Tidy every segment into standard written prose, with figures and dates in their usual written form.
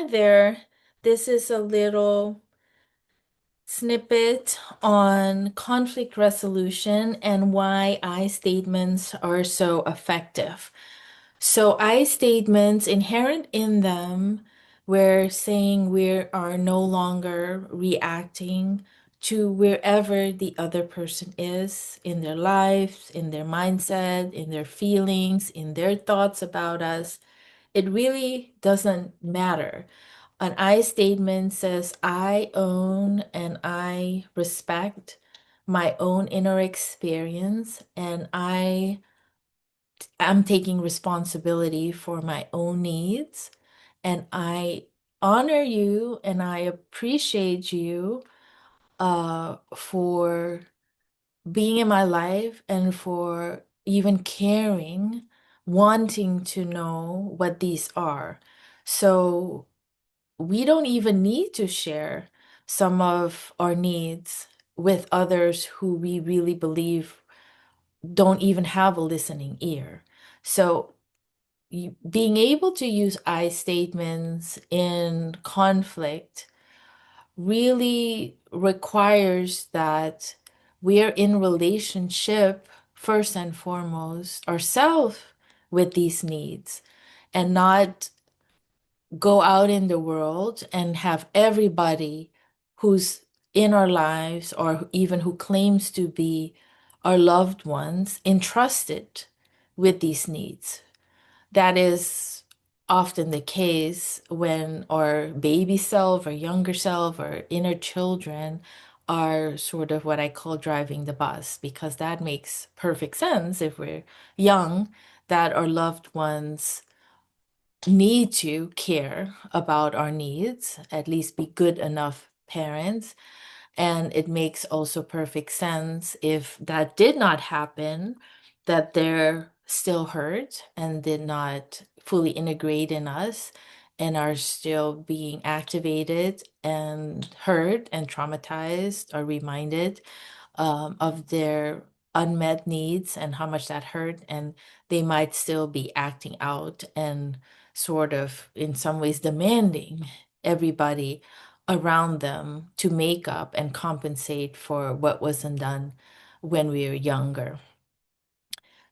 Hi there. This is a little snippet on conflict resolution and why I statements are so effective. So, I statements inherent in them, we're saying we are no longer reacting to wherever the other person is in their lives, in their mindset, in their feelings, in their thoughts about us. It really doesn't matter. An I statement says, I own and I respect my own inner experience, and I am taking responsibility for my own needs. And I honor you and I appreciate you for being in my life and for even caring, wanting to know what these are. So we don't even need to share some of our needs with others who we really believe don't even have a listening ear. So being able to use I statements in conflict really requires that we're in relationship first and foremost ourselves with these needs and not go out in the world and have everybody who's in our lives or even who claims to be our loved ones entrusted with these needs. That is often the case when our baby self or younger self or inner children are sort of what I call driving the bus, because that makes perfect sense if we're young, that our loved ones need to care about our needs, at least be good enough parents. And it makes also perfect sense if that did not happen, that they're still hurt and did not fully integrate in us and are still being activated and hurt and traumatized or reminded of their unmet needs and how much that hurt. And they might still be acting out and sort of, in some ways, demanding everybody around them to make up and compensate for what wasn't done when we were younger.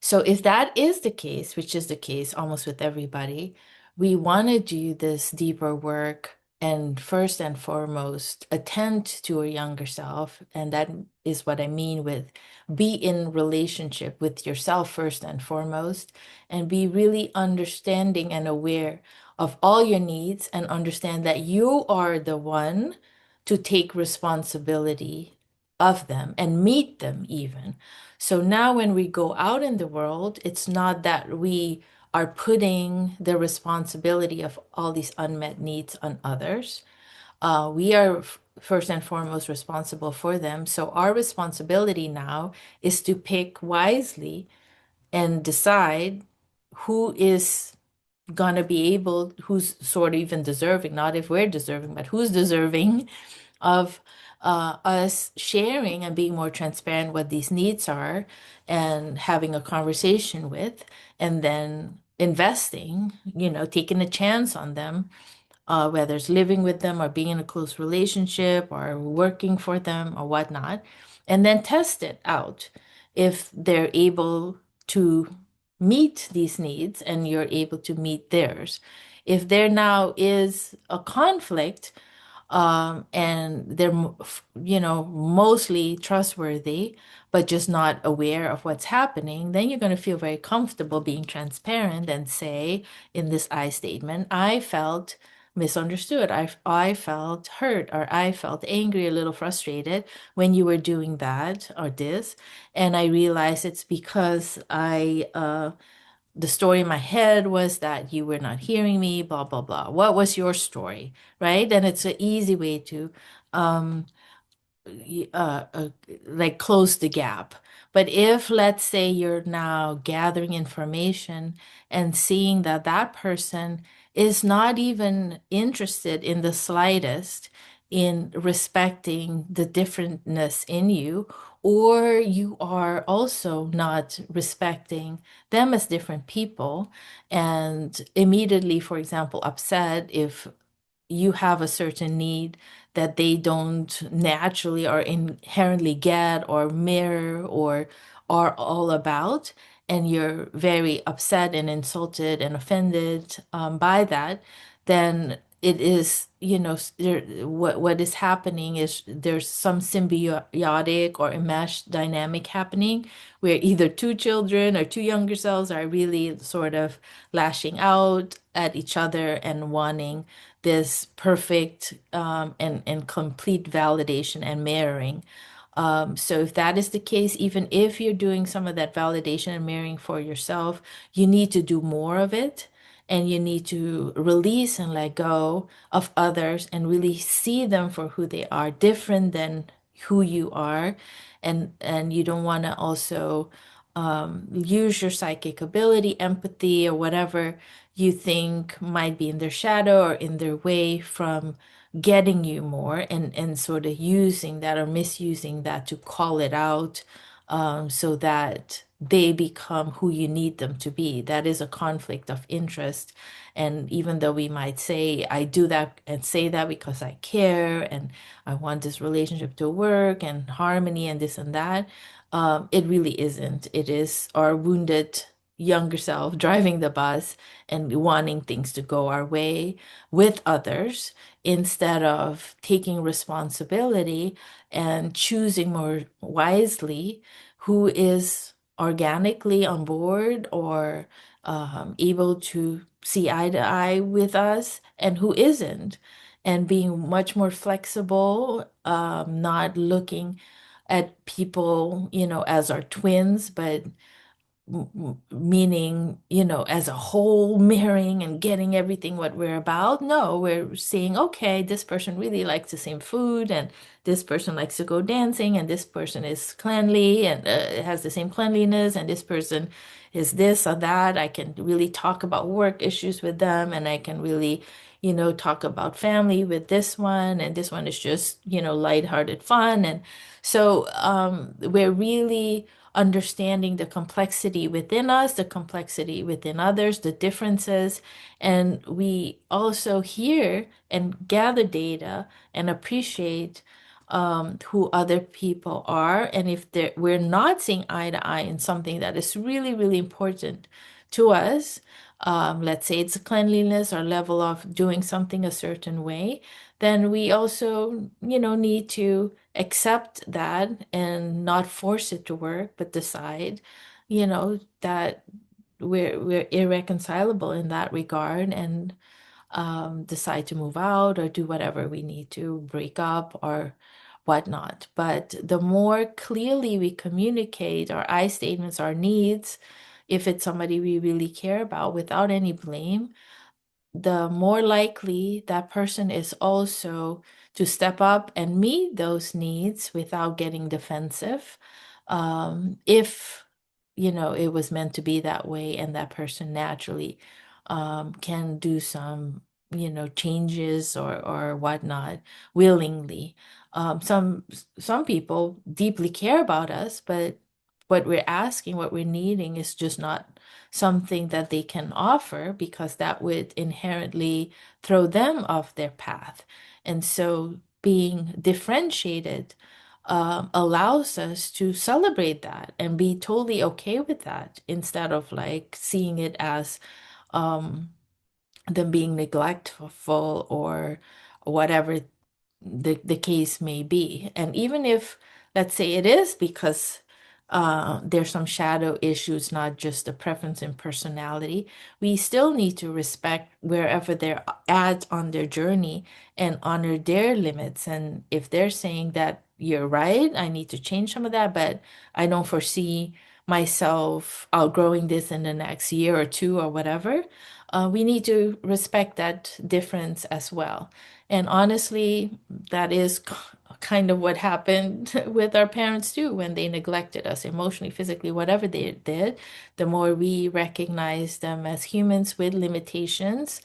So if that is the case, which is the case almost with everybody, we want to do this deeper work and first and foremost attend to our younger self. And that is what I mean with be in relationship with yourself first and foremost, and be really understanding and aware of all your needs and understand that you are the one to take responsibility of them and meet them even. So now when we go out in the world, it's not that we are putting the responsibility of all these unmet needs on others. We are first and foremost responsible for them. So our responsibility now is to pick wisely and decide who is gonna be able, who's sort of even deserving, not if we're deserving, but who's deserving of us sharing and being more transparent what these needs are and having a conversation with, and then investing, taking a chance on them, whether it's living with them or being in a close relationship or working for them or whatnot, and then test it out if they're able to meet these needs and you're able to meet theirs. If there now is a conflict, and they're mostly trustworthy but just not aware of what's happening, then you're going to feel very comfortable being transparent and say in this I statement, I felt misunderstood, I felt hurt, or I felt angry, a little frustrated when you were doing that or this, and I realized it's because the story in my head was that you were not hearing me, blah, blah, blah. What was your story? Right? And it's an easy way to um, like close the gap. But if, let's say, you're now gathering information and seeing that that person is not even interested in the slightest in respecting the differentness in you, or you are also not respecting them as different people, and immediately, for example, upset if you have a certain need that they don't naturally or inherently get or mirror or are all about, and you're very upset and insulted and offended by that, then it is, what is happening is there's some symbiotic or enmeshed dynamic happening where either two children or two younger selves are really sort of lashing out at each other and wanting this perfect and complete validation and mirroring. So if that is the case, even if you're doing some of that validation and mirroring for yourself, you need to do more of it. And you need to release and let go of others and really see them for who they are, different than who you are. And you don't want to also use your psychic ability, empathy, or whatever you think might be in their shadow or in their way from getting you more, and sort of using that or misusing that to call it out, so that they become who you need them to be. That is a conflict of interest. And even though we might say, I do that and say that because I care and I want this relationship to work and harmony and this and that, it really isn't. It is our wounded younger self driving the bus and wanting things to go our way with others instead of taking responsibility and choosing more wisely who is organically on board or able to see eye to eye with us and who isn't, and being much more flexible, not looking at people, as our twins, but meaning, as a whole, mirroring and getting everything what we're about. No, we're seeing, okay, this person really likes the same food, and this person likes to go dancing, and this person is cleanly and has the same cleanliness, and this person is this or that. I can really talk about work issues with them, and I can really, talk about family with this one, and this one is just, lighthearted fun. And so we're really understanding the complexity within us, the complexity within others, the differences. And we also hear and gather data and appreciate who other people are. And if we're not seeing eye to eye in something that is really, really important to us, let's say it's cleanliness or level of doing something a certain way, then we also, need to accept that and not force it to work, but decide, that we're irreconcilable in that regard, and decide to move out or do whatever we need to break up or whatnot. But the more clearly we communicate our I statements, our needs, if it's somebody we really care about without any blame, the more likely that person is also to step up and meet those needs without getting defensive. If, it was meant to be that way and that person naturally can do some, changes or whatnot willingly. Some people deeply care about us, but what we're asking, what we're needing is just not something that they can offer, because that would inherently throw them off their path. And so being differentiated allows us to celebrate that and be totally okay with that, instead of like seeing it as um, them being neglectful or whatever the case may be. And even if, let's say, it is because there's some shadow issues, not just the preference and personality, we still need to respect wherever they're at on their journey and honor their limits. And if they're saying that you're right, I need to change some of that, but I don't foresee myself outgrowing this in the next year or two or whatever, we need to respect that difference as well. And honestly, that is kind of what happened with our parents too when they neglected us emotionally, physically, whatever they did. The more we recognize them as humans with limitations,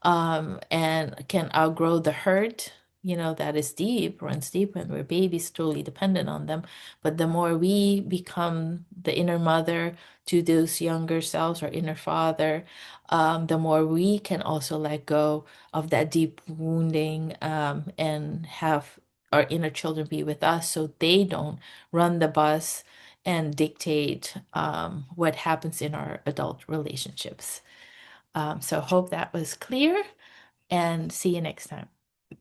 and can outgrow the hurt that is deep, runs deep, and we're babies, totally dependent on them. But the more we become the inner mother to those younger selves or inner father, the more we can also let go of that deep wounding, and have our inner children be with us so they don't run the bus and dictate what happens in our adult relationships. So hope that was clear, and see you next time.